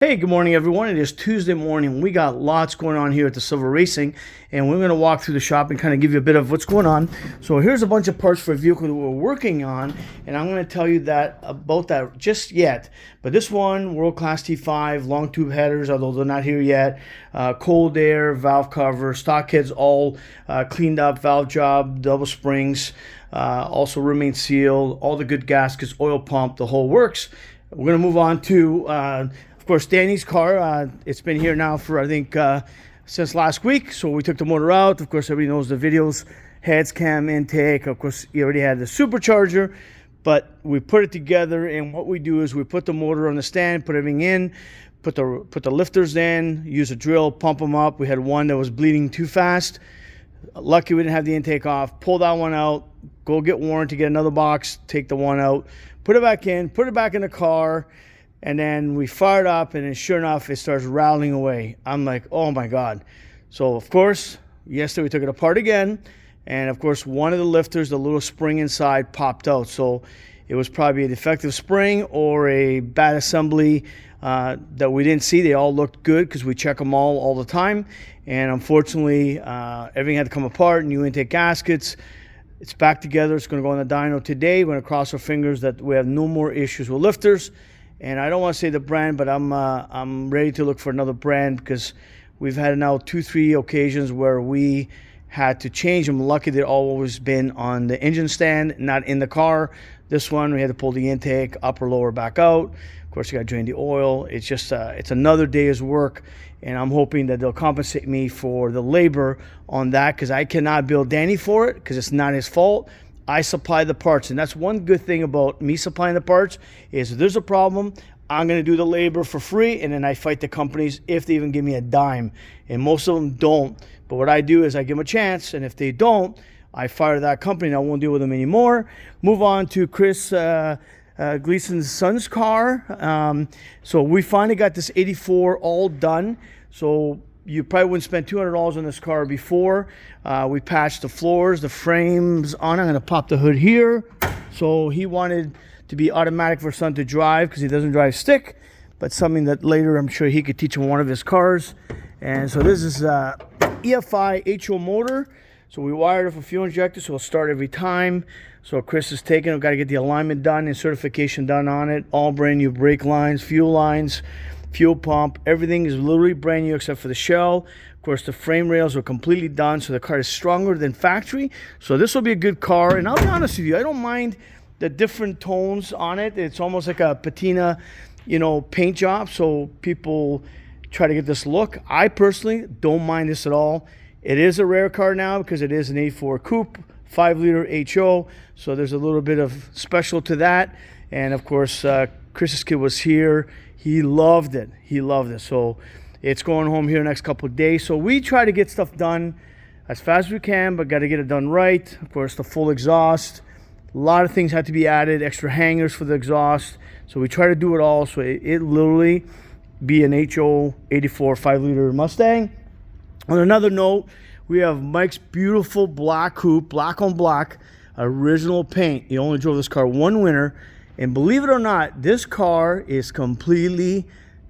Hey, good morning, everyone. It is Tuesday morning. We got lots going on here at Dasilva Racing, and we're going to walk through the shop and kind of give you a bit of what's going on. So here's a bunch of parts for a vehicle that we're working on, and I'm going to tell you about that just yet. But this one, World Class T5, long tube headers, although they're not here yet. Cold air, valve cover, stock heads all cleaned up, valve job, double springs, also remain sealed, all the good gaskets, oil pump, the whole works. We're going to move on to of course, Danny's car. It's been here now for, I think, since last week. So we took the motor out. Of course, everybody knows the videos, heads, cam, intake. Of course, you already had the supercharger, but we put it together. And what we do is we put the motor on the stand, put everything in, put the lifters in, use a drill, pump them up. We had one that was bleeding too fast. Lucky we didn't have the intake off. Pull that one out. Go get Warren to get another box. Take the one out. Put it back in. Put it back in the car. And then we fired up, and then sure enough, it starts rattling away. I'm like, oh my God. So, of course, yesterday we took it apart again. And, of course, one of the lifters, the little spring inside, popped out. So it was probably a defective spring or a bad assembly that we didn't see. They all looked good because we check them all the time. And, unfortunately, everything had to come apart, new intake gaskets. It's back together. It's going to go on the dyno today. We're going to cross our fingers that we have no more issues with lifters. And I don't want to say the brand, but I'm ready to look for another brand because we've had now 2-3 occasions where we had to change them. Lucky they've always been on the engine stand, not in the car. This one, we had to pull the intake, upper, lower, back out. Of course, you got to drain the oil. It's just, it's another day's work. And I'm hoping that they'll compensate me for the labor on that because I cannot bill Danny for it because it's not his fault. I supply the parts, and that's one good thing about me supplying the parts is if there's a problem, I'm going to do the labor for free, and then I fight the companies if they even give me a dime, and most of them don't. But what I do is I give them a chance, and if they don't, I fire that company, and I won't deal with them anymore. Move on to Chris Gleason's son's car. So we finally got this 84 all done. So you probably wouldn't spend $200 on this car before. We patched the floors, the frames on. I'm going to pop the hood here. So he wanted to be automatic for son to drive because he doesn't drive stick, but something that later I'm sure he could teach him one of his cars. And so this is EFI HO motor. So we wired up a fuel injector, so it'll start every time. So Chris is taking it. Got to get the alignment done and certification done on it. All brand new brake lines, fuel pump, everything is literally brand new except for the shell. Of course, the frame rails are completely done, so the car is stronger than factory. So this will be a good car, and I'll be honest with you, I don't mind the different tones on it. It's almost like a patina, paint job, so people try to get this look. I personally don't mind this at all. It is a rare car now because it is an 84 coupe, 5-liter HO, so there's a little bit of special to that. And of course, Chris's kid was here. He loved it. He loved it. So it's going home here next couple of days. So we try to get stuff done as fast as we can, but got to get it done right. Of course, the full exhaust. A lot of things had to be added, extra hangers for the exhaust. So we try to do it all. So it literally be an HO 84 5-liter Mustang. On another note, we have Mike's beautiful black coupe, black on black, original paint. He only drove this car one winter. And believe it or not, this car is completely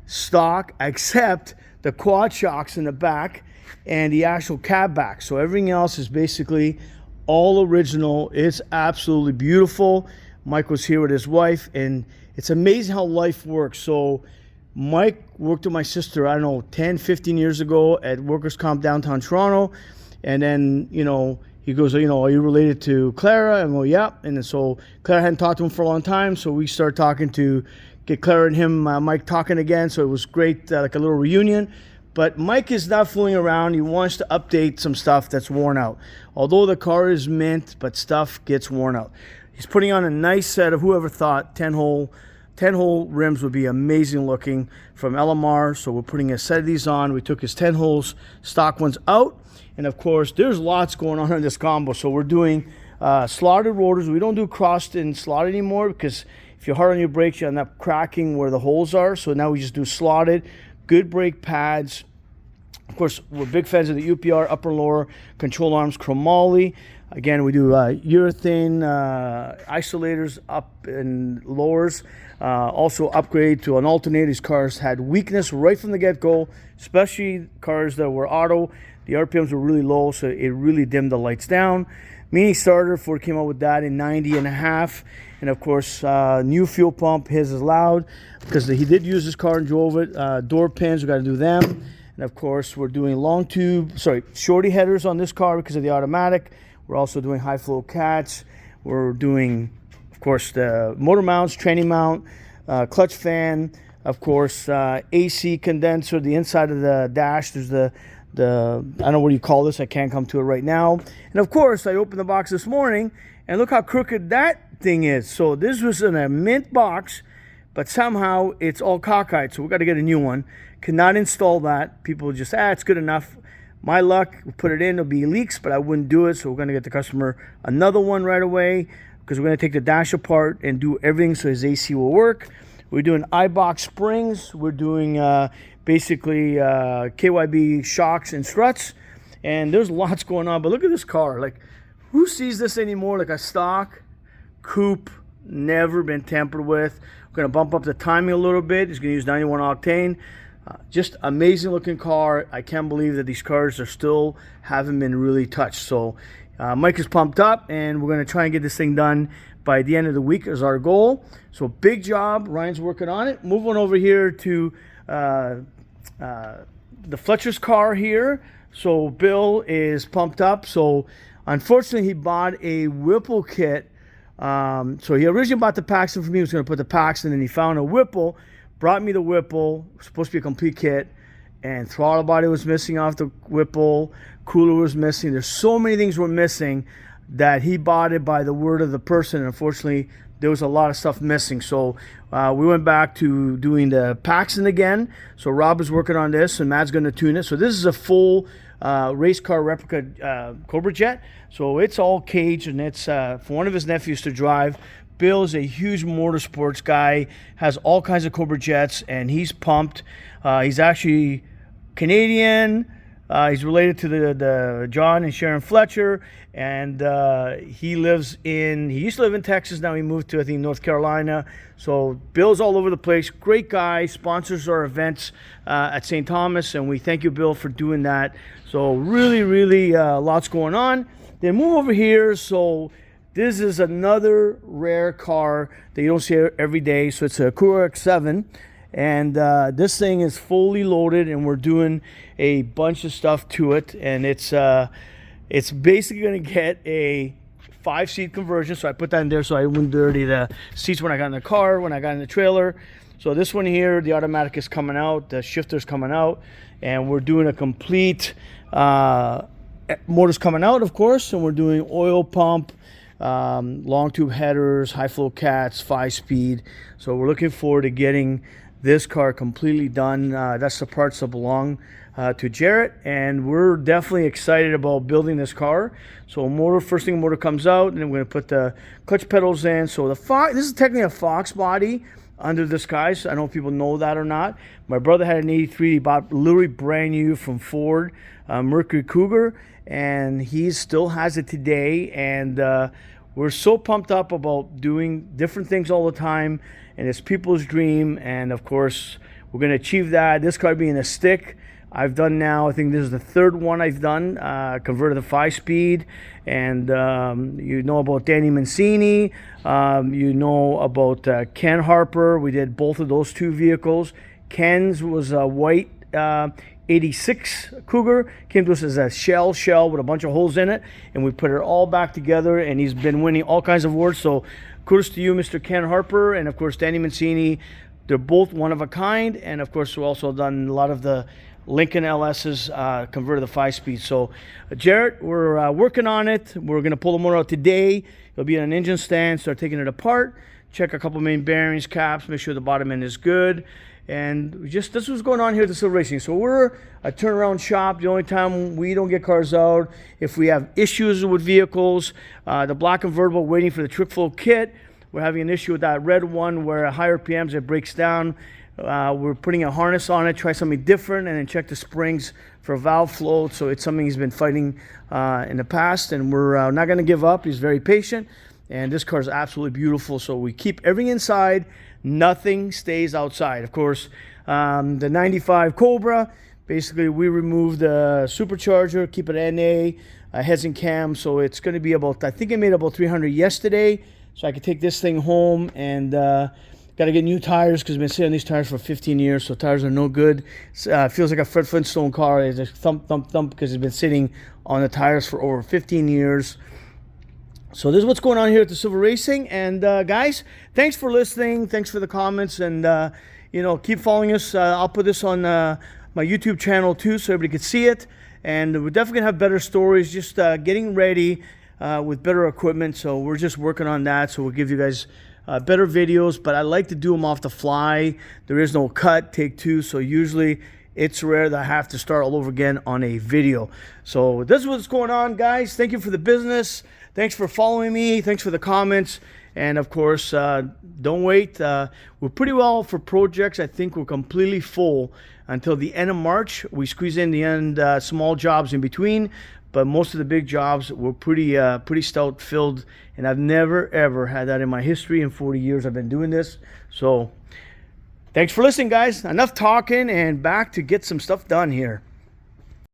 stock except the quad shocks in the back and the actual cab back. So everything else is basically all original. It's absolutely beautiful. Mike was here with his wife, and it's amazing how life works. So Mike worked with my sister, I don't know, 10, 15 years ago at Workers' Comp downtown Toronto. And then, he goes, are you related to Clara? And I go, yeah. And then so Clara hadn't talked to him for a long time. So we started talking to get Clara and him, Mike talking again. So it was great, like a little reunion. But Mike is not fooling around. He wants to update some stuff that's worn out. Although the car is mint, but stuff gets worn out. He's putting on a nice set of, whoever thought, 10-hole rims would be amazing looking from LMR. So we're putting a set of these on. We took his 10 holes, stock ones out. And of course, there's lots going on in this combo. So we're doing slotted rotors. We don't do crossed and slotted anymore because if you're hard on your brakes, you end up cracking where the holes are. So now we just do slotted, good brake pads. Of course, we're big fans of the UPR, upper and lower control arms, chromoly. Again, we do urethane isolators up and lowers. Also upgrade to an alternator. These cars had weakness right from the get-go, especially cars that were auto. The RPMs were really low, so it really dimmed the lights down. Mini starter, Ford came out with that in 90 and a half. And of course, new fuel pump. His is loud because he did use his car and drove it. Door pins, we got to do them. And of course, we're doing shorty headers on this car because of the automatic. We're also doing high flow cats. We're doing, of course, the motor mounts, tranny mount, clutch fan, of course, AC condenser, the inside of the dash. There's the I don't know what you call this. I can't come to it right now. And of course, I opened the box this morning, and look how crooked that thing is. So this was in a mint box, but somehow it's all cockeyed. So we got to get a new one. Cannot install that. People just, it's good enough. My luck, we put it in, there'll be leaks, but I wouldn't do it. So we're going to get the customer another one right away, because we're going to take the dash apart and do everything so his AC will work. We're doing iBox springs. We're doing basically KYB shocks and struts. And there's lots going on. But look at this car. Like, who sees this anymore? Like a stock coupe, never been tampered with. We're going to bump up the timing a little bit. It's going to use 91 octane. Just amazing looking car. I can't believe that these cars haven't been really touched. So Mike is pumped up, and we're going to try and get this thing done by the end of the week is our goal. So big job. Ryan's working on it. Moving over here to the Fletcher's car here. So Bill is pumped up. So unfortunately, he bought a Whipple kit. So he originally bought the Paxton for me. He was going to put the Paxton, and he found a Whipple. Brought me the Whipple. It was supposed to be a complete kit. And throttle body was missing off the Whipple. Cooler was missing. There's so many things were missing that he bought it by the word of the person. And unfortunately, there was a lot of stuff missing. So we went back to doing the Paxton again. So Rob is working on this, and Matt's going to tune it. So this is a full race car replica Cobra Jet. So it's all caged, and it's for one of his nephews to drive. Bill is a huge motorsports guy, has all kinds of Cobra Jets, and he's pumped. He's actually Canadian. He's related to the John and Sharon Fletcher, and he used to live in Texas. Now he moved to, I think, North Carolina. So Bill's all over the place. Great guy, sponsors our events at St. Thomas, and we thank you, Bill, for doing that. So really, really lots going on. Then move over here. So this is another rare car that you don't see every day. So it's a Cougar X7. And this thing is fully loaded, and we're doing a bunch of stuff to it. And it's basically going to get a 5-seat conversion. So I put that in there so I wouldn't dirty the seats when I got in the car, when I got in the trailer. So this one here, the automatic is coming out, the shifter's coming out, and we're doing a complete motor's coming out, of course, and we're doing oil pump, long tube headers, high flow cats, 5-speed. So we're looking forward to getting this car completely done. That's the parts that belong to Jarrett, and we're definitely excited about building this car. So first thing motor comes out, and then we're going to put the clutch pedals in. So this is technically a Fox body under this guy. So I don't know if people know that or not. My brother had an 83. He bought literally brand new from Ford, Mercury Cougar, and he still has it today. And we're so pumped up about doing different things all the time, and it's people's dream. And of course, we're going to achieve that. This car being a stick, I've done now, I think this is the third one I've done, converted to 5-speed. And you know about Danny Mancini, you know about Ken Harper. We did both of those two vehicles. Ken's was a white 86 Cougar, came to us as a shell with a bunch of holes in it, and we put it all back together, and he's been winning all kinds of awards. So kudos to you, Mr. Ken Harper, and of course Danny Mancini. They're both one of a kind, and of course we've also done a lot of the Lincoln LS's converted to 5-speed. So Jarrett, we're working on it. We're going to pull the motor out today. It'll be on an engine stand, start taking it apart, check a couple main bearings, caps, make sure the bottom end is good. And this is what's going on here at Dasilva Racing. So we're a turnaround shop. The only time we don't get cars out, if we have issues with vehicles, the black convertible waiting for the trick flow kit. We're having an issue with that red one where at higher RPMs it breaks down. We're putting a harness on it, try something different, and then check the springs for valve float. So it's something he's been fighting in the past, and we're not going to give up. He's very patient, and this car is absolutely beautiful. So we keep everything inside. Nothing stays outside. Of course, the 95 Cobra, basically we removed the supercharger, keep it NA, heads and cams. So it's going to be about, I think I made about 300 yesterday. So I could take this thing home, and got to get new tires because I've been sitting on these tires for 15 years. So tires are no good. Feels like a Fred Flintstone car. It's just thump, thump, thump because it's been sitting on the tires for over 15 years. So this is what's going on here at Dasilva Racing. And guys, thanks for listening. Thanks for the comments. And, you know, keep following us. I'll put this on my YouTube channel too so everybody can see it. And we're definitely going to have better stories. Just getting ready with better equipment. So we're just working on that. So we'll give you guys better videos. But I like to do them off the fly. There is no cut, take two. So usually it's rare that I have to start all over again on a video. So this is what's going on, guys. Thank you for the business. Thanks for following me. Thanks for the comments. And of course, don't wait. We're pretty well for projects. I think we're completely full until the end of March. We squeeze in the end small jobs in between, but most of the big jobs were pretty stout filled. And I've never ever had that in my history. In 40 years I've been doing this. So thanks for listening, guys. Enough talking, and back to get some stuff done here.